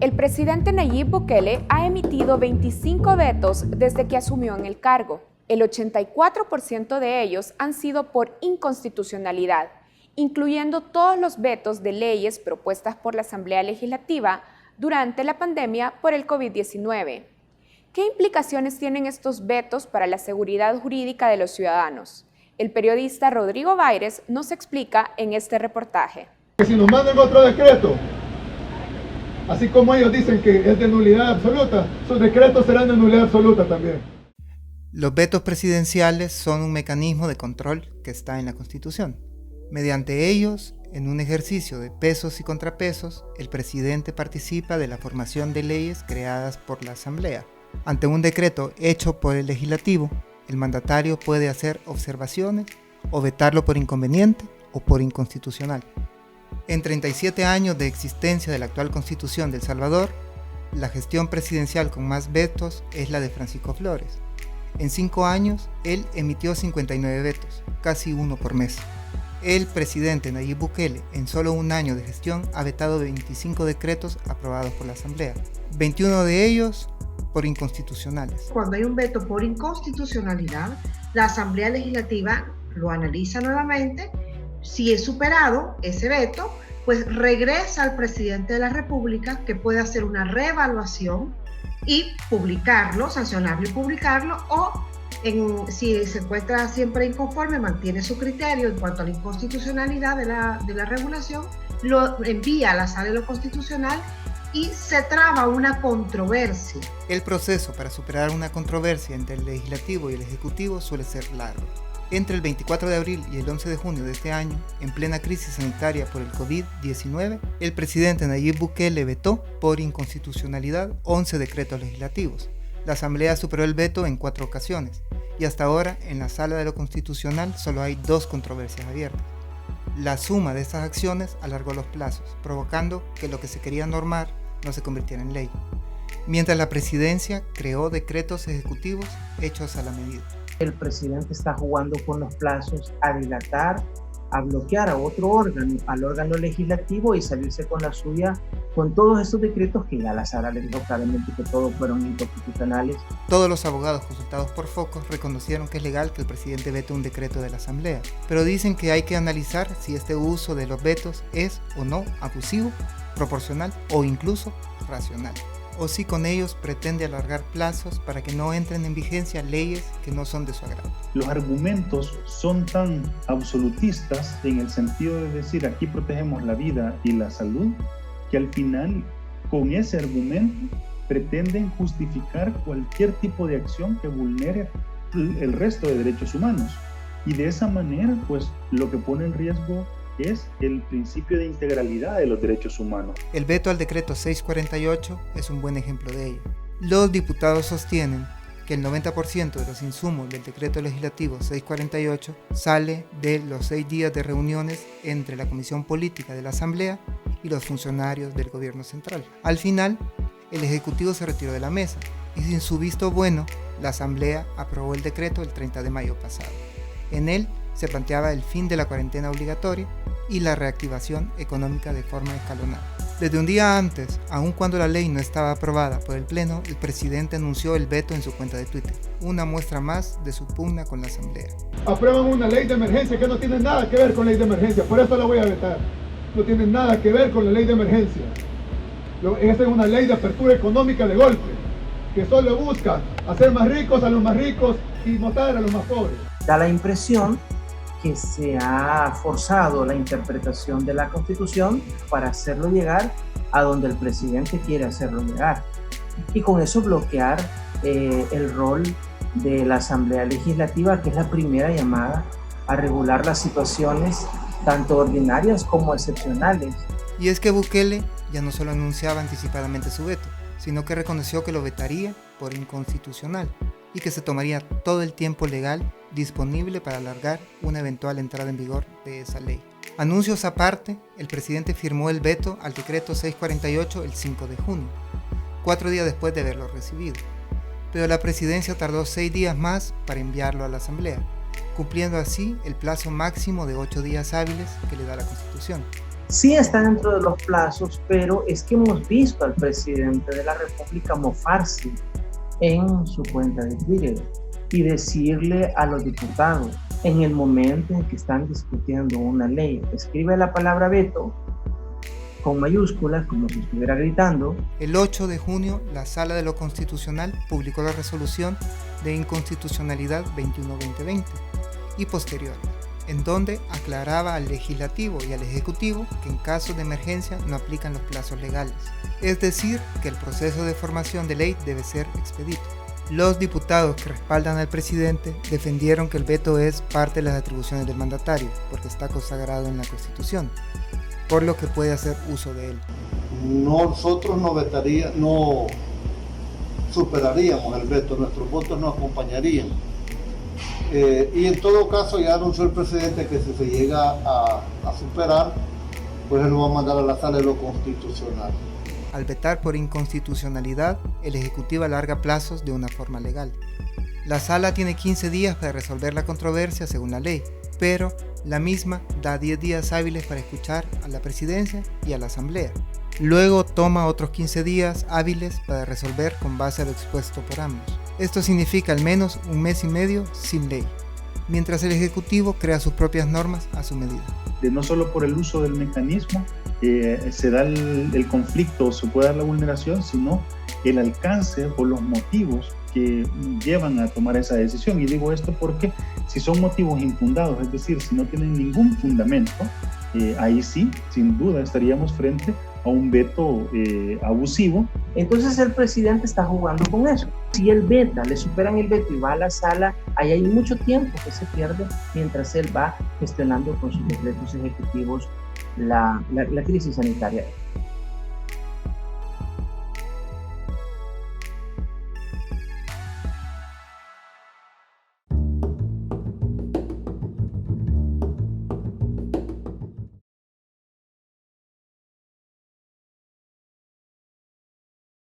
El presidente Nayib Bukele ha emitido 25 vetos desde que asumió en el cargo. El 84% de ellos han sido por inconstitucionalidad, incluyendo todos los vetos de leyes propuestas por la Asamblea Legislativa durante la pandemia por el COVID-19. ¿Qué implicaciones tienen estos vetos para la seguridad jurídica de los ciudadanos? El periodista Rodrigo Baires nos explica en este reportaje. Que si nos mandan otro decreto, así como ellos dicen que es de nulidad absoluta, sus decretos serán de nulidad absoluta también. Los vetos presidenciales son un mecanismo de control que está en la Constitución. Mediante ellos, en un ejercicio de pesos y contrapesos, el presidente participa de la formación de leyes creadas por la Asamblea. Ante un decreto hecho por el legislativo, el mandatario puede hacer observaciones o vetarlo por inconveniente o por inconstitucional. En 37 años de existencia de la actual Constitución de El Salvador, la gestión presidencial con más vetos es la de Francisco Flores. En 5 años, él emitió 59 vetos, casi uno por mes. El presidente Nayib Bukele, en solo un año de gestión, ha vetado 25 decretos aprobados por la Asamblea, 21 de ellos por inconstitucionales. Cuando hay un veto por inconstitucionalidad, la Asamblea Legislativa lo analiza nuevamente. Si es superado ese veto, pues regresa al presidente de la República, que puede hacer una reevaluación y publicarlo, sancionarlo y publicarlo, o si se encuentra siempre inconforme, mantiene su criterio en cuanto a la inconstitucionalidad de la regulación, lo envía a la Sala de lo Constitucional y se traba una controversia. El proceso para superar una controversia entre el Legislativo y el Ejecutivo suele ser largo. Entre el 24 de abril y el 11 de junio de este año, en plena crisis sanitaria por el COVID-19, el presidente Nayib Bukele vetó por inconstitucionalidad 11 decretos legislativos. La Asamblea superó el veto en 4 ocasiones y hasta ahora en la Sala de lo Constitucional solo hay 2 controversias abiertas. La suma de estas acciones alargó los plazos, provocando que lo que se quería normar no se convirtiera en ley, mientras la presidencia creó decretos ejecutivos hechos a la medida. El presidente está jugando con los plazos a dilatar, a bloquear a otro órgano, al órgano legislativo, y salirse con la suya con todos esos decretos que ya la Sala le dijo claramente que todos fueron inconstitucionales. Todos los abogados consultados por Focus reconocieron que es legal que el presidente vete un decreto de la Asamblea, pero dicen que hay que analizar si este uso de los vetos es o no abusivo, proporcional o incluso racional, o si con ellos pretende alargar plazos para que no entren en vigencia leyes que no son de su agrado. Los argumentos son tan absolutistas en el sentido de decir aquí protegemos la vida y la salud, que al final con ese argumento pretenden justificar cualquier tipo de acción que vulnere el resto de derechos humanos. Y de esa manera, pues lo que pone en riesgo es el principio de integralidad de los derechos humanos. El veto al decreto 648 es un buen ejemplo de ello. Los diputados sostienen que el 90% de los insumos del decreto legislativo 648 sale de los 6 días de reuniones entre la Comisión Política de la Asamblea y los funcionarios del gobierno central. Al final, el Ejecutivo se retiró de la mesa y sin su visto bueno, la Asamblea aprobó el decreto el 30 de mayo pasado. En él se planteaba el fin de la cuarentena obligatoria y la reactivación económica de forma escalonada. Desde un día antes, aun cuando la ley no estaba aprobada por el Pleno, el presidente anunció el veto en su cuenta de Twitter, una muestra más de su pugna con la Asamblea. Aprueban una ley de emergencia que no tiene nada que ver con la ley de emergencia, por eso la voy a vetar. No tiene nada que ver con la ley de emergencia. Esta es una ley de apertura económica de golpe, que solo busca hacer más ricos a los más ricos y matar a los más pobres. Da la impresión que se ha forzado la interpretación de la Constitución para hacerlo llegar a donde el presidente quiere hacerlo llegar, y con eso bloquear el rol de la Asamblea Legislativa, que es la primera llamada a regular las situaciones tanto ordinarias como excepcionales. Y es que Bukele ya no solo anunciaba anticipadamente su veto, sino que reconoció que lo vetaría por inconstitucional y que se tomaría todo el tiempo legal disponible para alargar una eventual entrada en vigor de esa ley. Anuncios aparte, el presidente firmó el veto al decreto 648 el 5 de junio, 4 días después de haberlo recibido, pero la presidencia tardó 6 días más para enviarlo a la Asamblea, cumpliendo así el plazo máximo de 8 días hábiles que le da la Constitución. Sí está dentro de los plazos, pero es que hemos visto al presidente de la República mofarse en su cuenta de Twitter y decirle a los diputados, en el momento en que están discutiendo una ley, escribe la palabra veto con mayúsculas, como si estuviera gritando. El 8 de junio, la Sala de lo Constitucional publicó la resolución de inconstitucionalidad 21-2020 y posterior, en donde aclaraba al Legislativo y al Ejecutivo que en caso de emergencia no aplican los plazos legales, es decir, que el proceso de formación de ley debe ser expedito. Los diputados que respaldan al presidente defendieron que el veto es parte de las atribuciones del mandatario, porque está consagrado en la Constitución, por lo que puede hacer uso de él. Nosotros no superaríamos el veto, nuestros votos nos acompañarían. Y en todo caso ya anunció el presidente que si se llega a superar, pues él lo va a mandar a la Sala de lo Constitucional. Al vetar por inconstitucionalidad, el Ejecutivo alarga plazos de una forma legal. La Sala tiene 15 días para resolver la controversia según la ley, pero la misma da 10 días hábiles para escuchar a la Presidencia y a la Asamblea. Luego toma otros 15 días hábiles para resolver con base a lo expuesto por ambos. Esto significa al menos un mes y medio sin ley, mientras el Ejecutivo crea sus propias normas a su medida. No solo por el uso del mecanismo se da el conflicto, se puede dar la vulneración, sino el alcance o los motivos que llevan a tomar esa decisión. Y digo esto porque si son motivos infundados, es decir, si no tienen ningún fundamento, ahí sí, sin duda, estaríamos frente a un veto abusivo. Entonces el presidente está jugando con eso. Si él veta, le superan el veto y va a la sala, ahí hay mucho tiempo que se pierde mientras él va gestionando con sus decretos ejecutivos la crisis sanitaria.